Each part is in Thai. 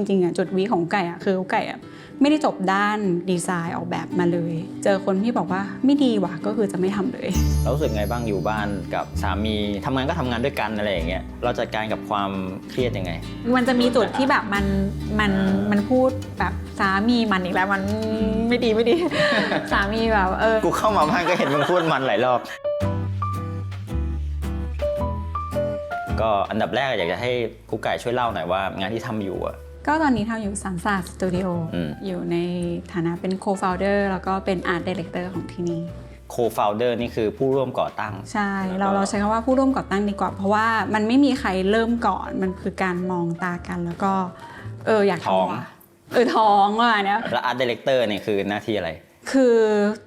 ริงๆอ่ะจุดวีของไก่อ่ะคือไก่อ่ะไม่ได้จบด้านดีไซน์ออกแบบมาเลยเจอคนที่บอกว่าไม่ดีว่ะก็คือจะไม่ทำเลยเรารู้สึกไงบ้างอยู่บ้านกับสามีทำงานก็ทำงานด้วยกันอะไรอย่างเงี้ยเราจัดการกับความเครียดยังไงมันจะมีจุดที่แบบมันพูดแบบสามีมันอีกแล้วมันไม่ดี สามีแบบกูเข้ามาบ้านก็เห็นมึงพูดมันหลายรอบก็อันดับแรกอยากจะให้กุ๊กไก่ช่วยเล่าหน่อยว่างานที่ทำอยู่อะก็ตอนนี้ทำอยู่สันศาสตร์สตูดิโออยู่ในฐานะเป็น co-founder แล้วก็เป็น art director ของที่นี่ co-founder นี่คือผู้ร่วมก่อตั้งใช่เราใช้คำว่าผู้ร่วมก่อตั้งดีกว่าเพราะว่ามันไม่มีใครเริ่มก่อนมันคือการมองตากันแล้วก็อยากท้องท้องว่ะเนี่ยแล้ว art director เนี่ยคือหน้าที่อะไรคือ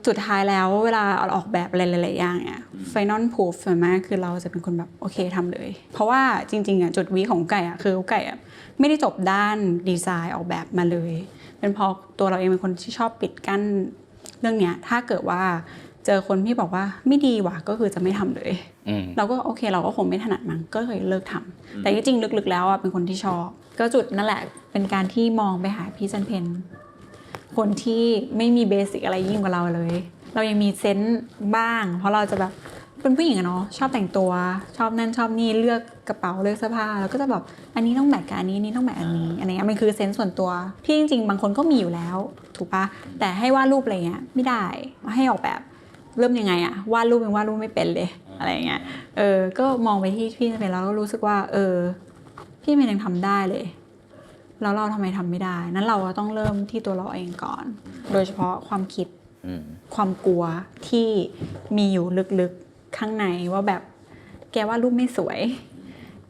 สุดท้ายแล้วเวลาออกแบบอะไรหลายๆอย่างเนี่ย final proof ส่วนมากคือเราจะเป็นคนแบบโอเคทำเลยเพราะว่าจริงๆอ่ะจุดวีของไก่อ่ะคือไก่อ่ะไม่ได้จบด้านดีไซน์ออกแบบมาเลยเป็นเพราะตัวเราเองเป็นคนที่ชอบปิดกั้นเรื่องเนี้ยถ้าเกิดว่าเจอคนที่บอกว่าไม่ดีว่ะก็คือจะไม่ทำเลยเราก็โอเคเราก็คงไม่ถนัดมั้งก็เลยเลิกทำแต่จริงๆลึกๆแล้วอ่ะเป็นคนที่ชอบก็จุดนั่นแหละเป็นการที่มองไปหาพี่จันเพญคนที่ไม่มีเบสิกอะไรยิ่งกว่าเราเลยเรายังมีเซนส์บ้างเพราะเราจะแบบเป็นผู้หญิงอะเนาะชอบแต่งตัวชอบนั่นชอบนี่เลือกกระเป๋าเลือกเสื้อผ้าแล้วก็จะแบบอันนี้ต้องแมทกับอันนี้นี่ต้องแมทอันนี้อะไรเงี้ยมันคือเซนส์ส่วนตัวที่จริงๆบางคนก็มีอยู่แล้วถูกปะแต่ให้วาดรูปอะไรเงี้ยไม่ได้ให้ออกแบบเริ่มยังไงอะวาดรูปยังวาดรูปไม่เป็นเลยอะไรเงี้ยก็มองไปที่พี่จันเพญแล้วก็รู้สึกว่าพี่มันยังทำได้เลยแล้วเราทำไมทำไม่ได้นั้นเราต้องเริ่มที่ตัวเราเองก่อนโดยเฉพาะความคิดความกลัวที่มีอยู่ลึกๆข้างในว่าแบบแกว่ารูปไม่สวย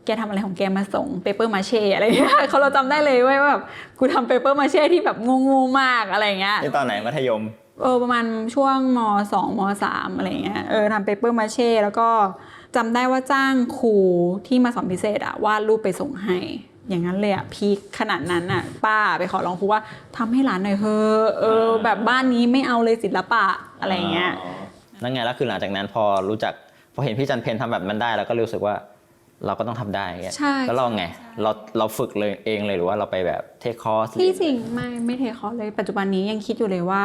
แกทำอะไรของแกมาส่งเปเปอร์มาเช่อะไรเงี้ยเขาเราจำได้เลยว่าแบบกูทำเปเปอร์มาเช่ที่แบบงูมากอะไรเงี้ยนี่ตอนไหนมัธยมประมาณช่วงม.2 ม.3 อะไรเงี้ยทำเปเปอร์มาเช่แล้วก็จำได้ว่าจ้างครูที่มาสอนพิเศษอะวาดรูปไปส่งให้อย่างนั้นเลยอะพีคขนาดนั้นอะป้าไปขอร้องครูว่าทำให้หลานหน่อยเถอะแบบบ้านนี้ไม่เอาเลยศิลปะอะไรเงี้ยนั่นไงแล้วคือหลังจากนั้นพอเห็นพี่จันเพญทำแบบนั้นได้แล้วก็รู้สึกว่าเราก็ต้องทำได้เงี้ยแล้วเราไงเราฝึกเลยเองเลยหรือว่าเราไปแบบเทคคอร์สที่จริงไม่เทคคอร์สเลยปัจจุบันนี้ยังคิดอยู่เลยว่า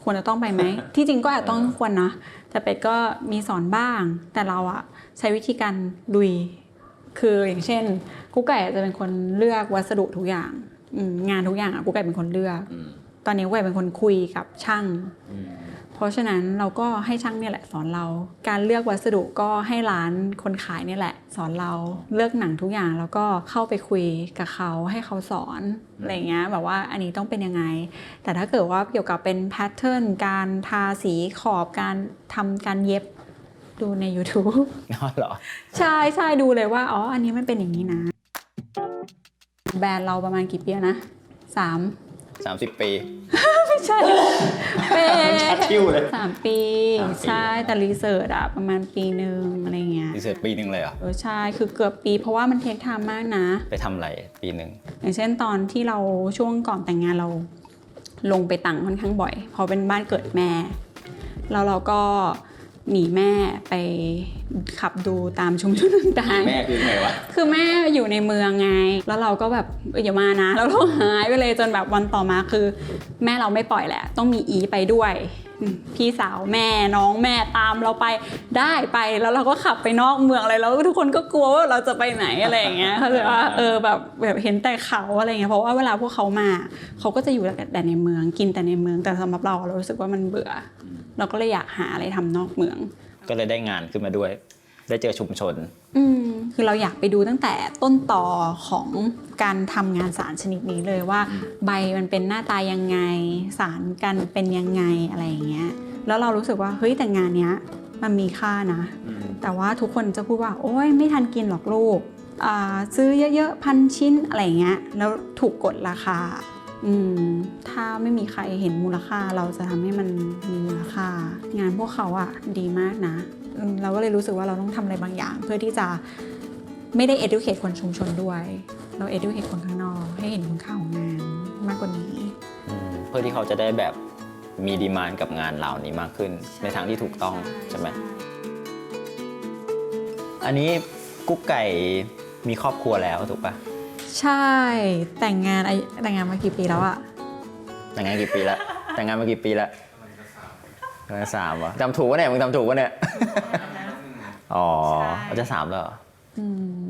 ควรจะต้องไปไหม ที่จริงก็อาจต้องควรนะแต่เป็ดก็มีสอนบ้างแต่เราอะใช้วิธีการลุยคืออย่างเช่นกุ๊กไก่จะเป็นคนเลือกวัสดุทุกอย่างงานทุกอย่างกุ๊กไก่เป็นคนเลือกตอนนี้กุ๊กไก่เป็นคนคุยกับช่างเพราะฉะนั้นเราก็ให้ช่างเนี่ยแหละสอนเราการเลือกวัสดุก็ให้ร้านคนขายเนี่ยแหละสอนเราเลือกหนังทุกอย่างแล้วก็เข้าไปคุยกับเขาให้เขาสอนอะไรเงี้ยแบบว่าอันนี้ต้องเป็นยังไงแต่ถ้าเกิดว่าเกี่ยวกับเป็นแพทเทิร์นการทาสีขอบการทำการเย็บดูใน YouTube อ๋อเหรอใช่ดูเลยว่าอ๋ออันนี้มันเป็นอย่างนี้นะแบรนด์เราประมาณกี่ปีนะ30 ปีไม่ใช่เป็นชัดชิวเลย3 ปีใช่แต่รีเสิร์ชอะประมาณปีนึงอะไรเงี้ยรีเสิร์ชปีนึงเลยเหรอใช่คือเกือบปีเพราะว่ามันเทคไทม์มากนะไปทำอะไรปีนึงอย่างเช่นตอนที่เราช่วงก่อนแต่งงานเราลงไปต่างค่อนข้างบ่อยเพราะเป็นบ้านเกิดแม่แล้วเราก็หนีแม่ไปขับดูตามชุมชนต่างๆแม่คือไงวะคือแม่อยู่ในเมืองไงแล้วเราก็แบบอย่ามานะแล้วเราหายไปเลยจนแบบวันต่อมาคือแม่เราไม่ปล่อยแหละต้องมีอีไปด้วยพี่สาวแม่น้องแม่ตามเราไปได้ไปแล้วเราก็ขับไปนอกเมืองอะไรแล้วทุกคนก็กลัวว่าเราจะไปไหนอะไรอย่างเงี้ยเขาจะว่าแบบเห็นแต่เขาอะไรเงี้ยเพราะว่าเวลาพวกเขามาเขาก็จะอยู่แต่ในเมืองกินแต่ในเมืองแต่สำหรับเรารู้สึกว่ามันเบื่อเราก็เลยอยากหาอะไรทำนอกเมืองก็เลยได้งานขึ้นมาด้วยได้เจอชุมชนคือเราอยากไปดูตั้งแต่ต้นต่อของการทำงานสารชนิดนี้เลยว่าใบมันเป็นหน้าตายังไงสารกันเป็นยังไงอะไรอย่างเงี้ยแล้วเรารู้สึกว่าเฮ้ยแต่งานเนี้ยมันมีค่านะแต่ว่าทุกคนจะพูดว่าโอ๊ยไม่ทันกินหรอกลูกซื้อเยอะๆ1,000 ชิ้นอะไรเงี้ยแล้วถูกกดราคาถ้าไม่มีใครเห็นมูลค่าเราจะทำให้มันมีมูลค่างานพวกเขาอะดีมากนะเราก็เลยรู้สึกว่าเราต้องทำอะไรบางอย่างเพื่อที่จะไม่ได้ educate คนชุมชนด้วยเรา educate คนข้างนอกให้เห็นคุณค่าของงานมากกว่านี้เพื่อที่เขาจะได้แบบมีดีมานด์กับงานเหล่านี้มากขึ้นในทางที่ถูกต้องใช่ไหมอันนี้กุ๊กไก่มีครอบครัวแล้วถูกปะ ใช่แต่งงานมากี่ปีแล้วอะ แต่งงานกี่ปีละแต่งงานมากี่ปีละประมาณ3วะจำถูกวะเนี่ยมึงจำถูกวะเนี่ยอ๋อจะ3แล้วเหรอ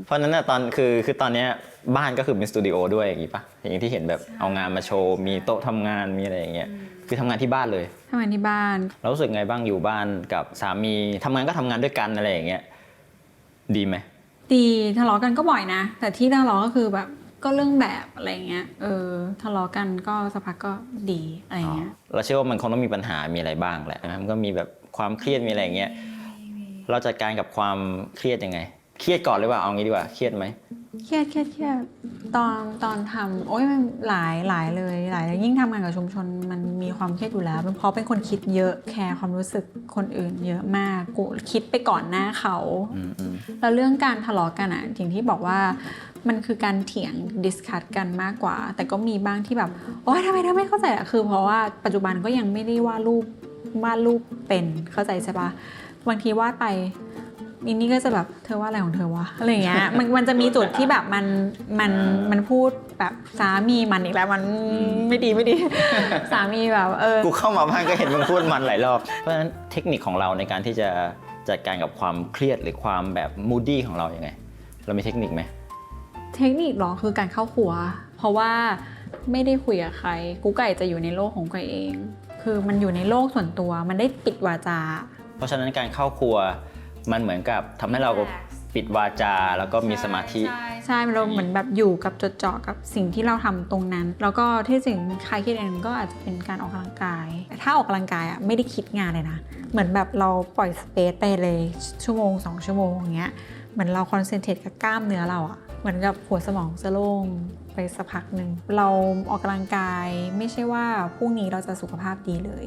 เพราะนั้นน่ะตอนคือตอนเนี้ยบ้านก็คือเป็นสตูดิโอด้วยอย่างงี้ปะอย่างที่เห็นแบบเอางานมาโชว์มีโต๊ะทำงานมีอะไรอย่างเงี้ยคือทำงานที่บ้านเลย ทำงานที่บ้าน เรารู้สึกไงบ้างอยู่บ้านกับสามีทำงานก็ทำงานด้วยกันอะไรอย่างเงี้ยดีไหม ดีทะเลาะกันก็บ่อยนะ แต่ที่ทะเลาะก็คือแบบก็เรื่องแบบอะไรเงี้ยทะเลาะกันก็สักพักก็ดีอะไรเงี้ย เราเชื่อว่ามันคงต้องมีปัญหามีอะไรบ้างแหละนะมันก็มีแบบความเครียดมีอะไรอย่างเงี้ยเราจัดการกับความเครียดยังไงเครียดก่อนหรือเปล่าเอางี้ดีกว่าเครียดไหม เครียดตอนทำโอ้ยมันหลายเลยยิ่งทำงานกับชุมชนมันมีความเครียดอยู่แล้วเพราะเป็นคนคิดเยอะแคร์ความรู้สึกคนอื่นเยอะมากกูคิดไปก่อนหน้าเขาแล้วเรื่องการทะเลาะกันอ่ะอย่างที่บอกว่ามันคือการเถียงดิสคัสกันมากกว่าแต่ก็มีบ้างที่แบบโอ๊ยทำไมเธอไม่เข้าใจอ่ะคือเพราะว่าปัจจุบันก็ยังไม่ได้วาดรูปเป็นเข้าใจใช่ปะบางทีวาดไปมินนี่ก็จะแบบเธอว่าอะไรของเธอวะอะไรเงี้ยมันจะมีจุดที่แบบมันพูดแบบสามีมันอีกแล้วมันไม่ดีสามีแบบกูเข้ามาบ้านก็เห็นมึงพูดมันหลายรอบเพราะฉะนั้นเทคนิคของเราในการที่จะจัดการกับความเครียดหรือความแบบมูดดี้ของเราอย่างไงเรามีเทคนิคไหมเทคนิคหรอคือการเข้าครัวเพราะว่าไม่ได้คุยกับใครกูไก่จะอยู่ในโลกของไก่เองคือมันอยู่ในโลกส่วนตัวมันได้ปิดวาจาเพราะฉะนั้นการเข้าครัวมันเหมือนกับทำให้เราปิดวาจาแล้วก็มีสมาธิใช่เราเหมือนแบบอยู่กับจดจ่อกับสิ่งที่เราทำตรงนั้นแล้วก็ที่สิ่งคลายเครียดเองก็อาจจะเป็นการออกกำลังกายถ้าออกกำลังกายอ่ะไม่ได้คิดงานเลยนะเหมือนแบบเราปล่อยสเปซไปเลยชั่วโมง2 ชั่วโมงอย่างเงี้ยเหมือนเราคอนเซนเทรตกับกล้ามเนื้อเราอ่ะเหมือนกับหัวสมองจะโล่งไปสักพักหนึ่งเราออกกำลังกายไม่ใช่ว่าพรุ่งนี้เราจะสุขภาพดีเลย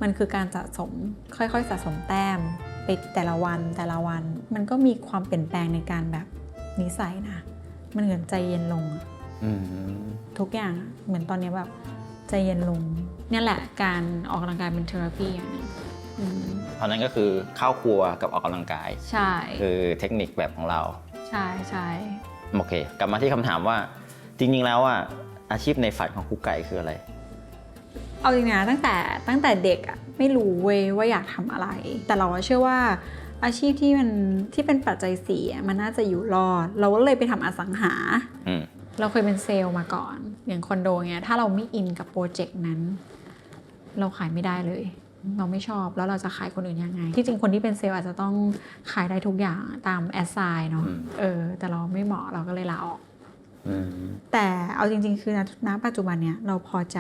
มันคือการสะสมค่อยๆสะสมแต้มไปแต่ละวันมันก็มีความเปลี่ยนแปลงในการแบบนิสัยนะมันเหมือนใจเย็นลงทุกอย่างเหมือนตอนนี้แบบใจเย็นลงนี่แหละการออกกำลังกายเป็นเทอราพีอย่างนึงเพราะนั้นก็คือเข้าครัวกับออกกำลังกายใช่คือเทคนิคแบบของเราใช่โอเคกลับมาที่คำถามว่าจริงๆแล้วอ่ะอาชีพในฝันของครูไก่คืออะไรเอาจริงนะตั้งแต่เด็กอะไม่รู้เว้ยว่าอยากทำอะไรแต่เราเชื่อว่าอาชีพที่เป็นปัจจัย4มันน่าจะอยู่รอดเราก็เลยไปทำอสังหาเราเคยเป็นเซลล์มาก่อนอย่างคอนโดเงี้ยถ้าเราไม่อินกับโปรเจกต์นั้นเราขายไม่ได้เลยเราไม่ชอบแล้วเราจะขายคนอื่นยังไงที่จริงคนที่เป็นเซลล์อาจจะต้องขายได้ทุกอย่างตามแอสไซน์เนาะแต่เราไม่เหมาะเราก็เลยลาออกแต่เอาจริงๆคือณปัจจุบันเนี้ยเราพอใจ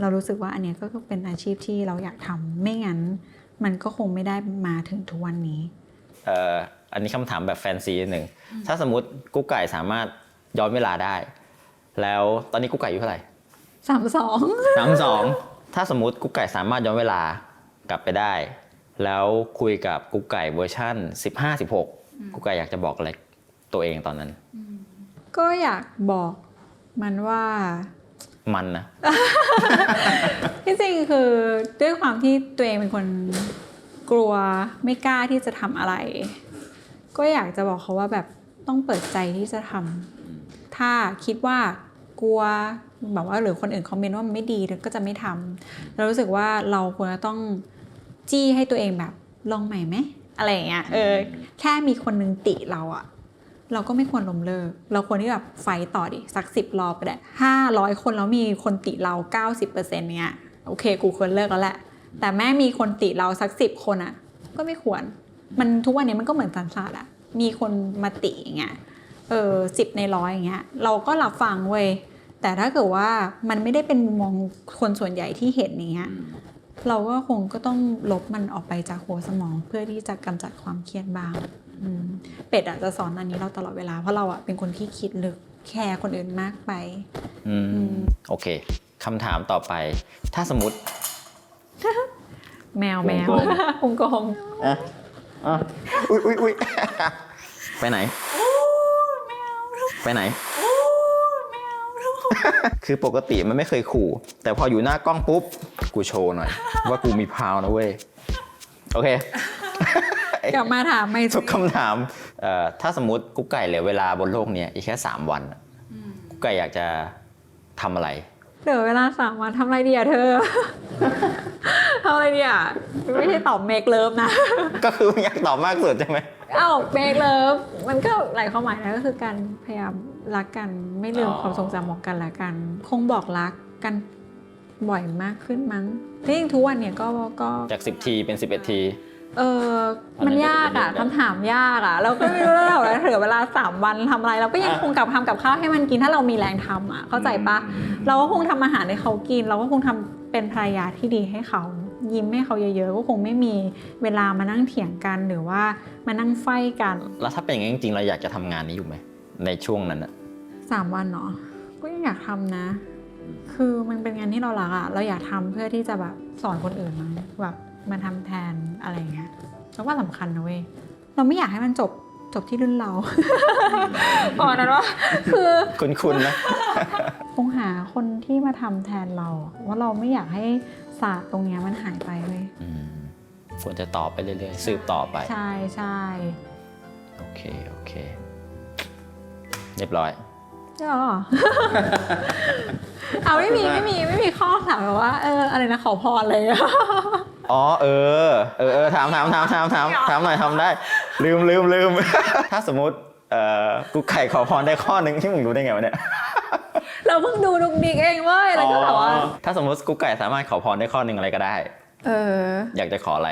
เรารู้สึกว่าอันเนี้ยก็เป็นอาชีพที่เราอยากทำไม่งั้นมันก็คงไม่ได้มาถึงทุกวันนี้อันนี้คำถามแบบแฟนซีหนึ่งถ้าสมมติกุ๊กไก่สามารถย้อนเวลาได้แล้วตอนนี้กุ๊กไก่อายุเท่าไหร่32ถ้าสมมติกุ๊กไก่สามารถย้อนเวลากลับไปได้แล้วคุยกับกุ๊กไก่เวอร์ชั่น15-16กุ๊กไก่อยากจะบอกอะไรตัวเองตอนนั้นก็อยากบอกมันว่ามันนะ ที่จริงคือด้วยความที่ตัวเองเป็นคนกลัวไม่กล้าที่จะทำอะไรก็อยากจะบอกเขาว่าแบบต้องเปิดใจที่จะทำถ้าคิดว่ากลัวแบบว่าหรือคนอื่นคอมเมนต์ว่ามันไม่ดีก็จะไม่ทำเรารู้สึกว่าเราควรจะต้องจี้ให้ตัวเองแบบลองใหม่ไหมอะไรอย่างเงี้ยแค่มีคนนึงติเราอะเราก็ไม่ควรล้มเลิกเราควรที่แบบไฟต่อดิสัก10 รอบไปได้500 คนแล้วมีคนติเรา 90% เนี้ยโอเคกูควรเลิกแล้วแหละแต่แม่มีคนติเราสัก10 คนอะก็ไม่ควรมันทุกวันนี้มันก็เหมือนสันสาดอะมีคนมาติอย่างเงี้ย10 ใน 100อย่างเงี้ยเราก็รับฟังเว้ยแต่ถ้าเกิดว่ามันไม่ได้เป็นมุมมองคนส่วนใหญ่ที่เห็นอย่างเงี้ยเราก็คงก็ต้องลบมันออกไปจากหัวสมองเพื่อที่จะกำจัดความเครียดบ้างเป็ดอาจจะสอนอันนี้เราตลอดเวลาเพราะเราอะเป็นคนที่คิดลึกแคร์คนอื่นมากไปโอเคคำถามต่อไปถ้าสมมติ แมวพุงโกงอุ้ยไปไหนไปไหนคือปกติมันไม่เคยขู่แต่พออยู่หน้ากล้องปุ๊บกูโชว์หน่อยว่ากูมีพาวนะเว้ยโอเคกลับมาถามไม่ทุกคำถามถ้าสมมติกุ๊กไก่เหลือเวลาบนโลกนี้อีกแค่3 วัน ไก่อยากจะทำอะไร เหลือเวลา3 วันทำอะไรดีอะเธอ ทำอะไรดีอะไม่ใช่ตอบเมคเลิฟนะ ก็คืออยากตอบมากสุดใช่ไหม เอ้าเมคเลิฟมันก็หลายความหมายนะก็คือการพยายามรักกันไม่ลืมความทรงจำของกันและกัน คงบอกรักกันบ่อยมากขึ้นมั้งที่จริงทุกวันเนี่ยก็ จาก10 ทีเป็น 11 ที มันยากอะคำถามยากอะเราก็ไม่รู้แล้วเหลือเวลา3 วันทำอะไรเราก็ยังคงทำกับข้าวให้มันกินถ้าเรามีแรงทำอะเข้าใจปะเราก็คงทำอาหารให้เขากิน เราก็คงทำเป็นภรรยาที่ดีให้เขายิ้มให้เขาเยอะๆก็คงไม่มีเวลามานั่งเถียงกันหรือว่ามานั่งไฟกัน แล้วถ้าเป็นอย่างนี้จริงๆเราอยากจะทำงานนี้อยู่ไหมในช่วงนั้นอะ 3 วันเนาะก็ยังอยากทำนะ คือมันเป็นงานที่เรารักอะเราอยากทำเพื่อที่จะแบบสอนคนอื่นมั้งแบบมาทำแทนอะไรเงี้ยแล้วว่าสำคัญนะเว้ยเราไม่อยากให้มันจบที่รุ่นเรา อ๋อนั้นว่าคือ คุ้นๆนะ คงหาคนที่มาทำแทนเราว่าเราไม่อยากให้ศาสตร์ตรงเนี้ยมันหายไปเว้ย ควรจะต่อไปเรื่อยๆสืบต่อไป ใช่ใช่ โอเคเรียบร้อย อ๋อ เอาไม่มีข้อถามแบบว่าอะไรนะขอพรเลย อ๋อถามหน่อยทำได้ลืม ถ้าสมมุติกูไก่ขอพรได้ข้อหนึ่งที่มึงรู้ได้ไงวะเนี่ย เราเพิ่งดูดุกดิกเองเว้ยแล้วก็แบบว่า ถ้าสมมติกูไก่สามารถขอพรได้ข้อหนึ่งอะไรก็ได้ อยากจะขออะไร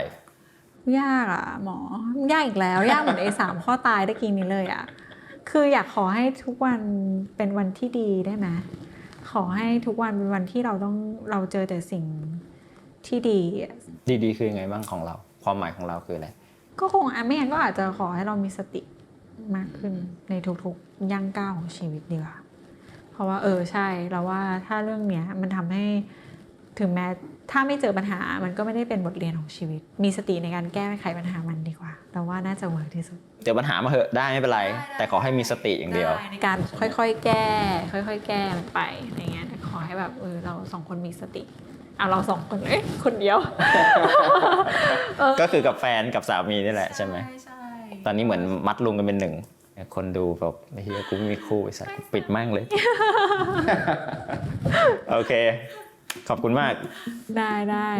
ยากอ่ะหมอยากอีกแล้วยากเหมือน3 ข้อตายได้กี้นี้เลยอ่ะคืออยากขอให้ทุกวันเป็นวันที่ดีได้ไหมขอให้ทุกวันเป็นวันที่เราเจอแต่สิ่งที่ดี ดีคือยังไงบ้างของเราความหมายของเราคืออะไร ก็คงไม่งั้นก็อาจจะขอให้เรามีสติมากขึ้นในทุกๆย่างก้าวของชีวิตดีกว่าเพราะว่าใช่เราว่าถ้าเรื่องเนี้ยมันทำให้ถึงแม้ถ้าไม่เจอปัญหามันก็ไม่ได้เป็นบทเรียนของชีวิตมีสติในการแก้ไขปัญหามันดีกว่าเราว่าน่าจะเวิร์กที่สุด เจอปัญหามาเหอะได้ไม่เป็นไร แต่ขอให้มีสติอย่างเดียว ในการค่อยๆแก้ค่อยๆแก้มันไปอะไรเงี้ยแต่ขอให้แบบเรา2 คนมีสติเรา2 คนคนเดียว ก็คือกับแฟนกับสามีนี่แหละใช่ไหม ใช่ ตอนนี้เหมือนมัดรวมกันเป็นหนึ่งคนดูแบบเฮียกูไม่มีคู่ไอ้สัสกูปิดมั่งเลย โอเค ขอบคุณมาก ได้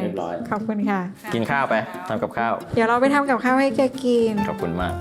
เรียบร้อย ขอบคุณค่ะ กินข้าวไปทำกับข้าว เดี๋ยวเราไปทำกับข้าวให้แกกิน ขอบคุณมาก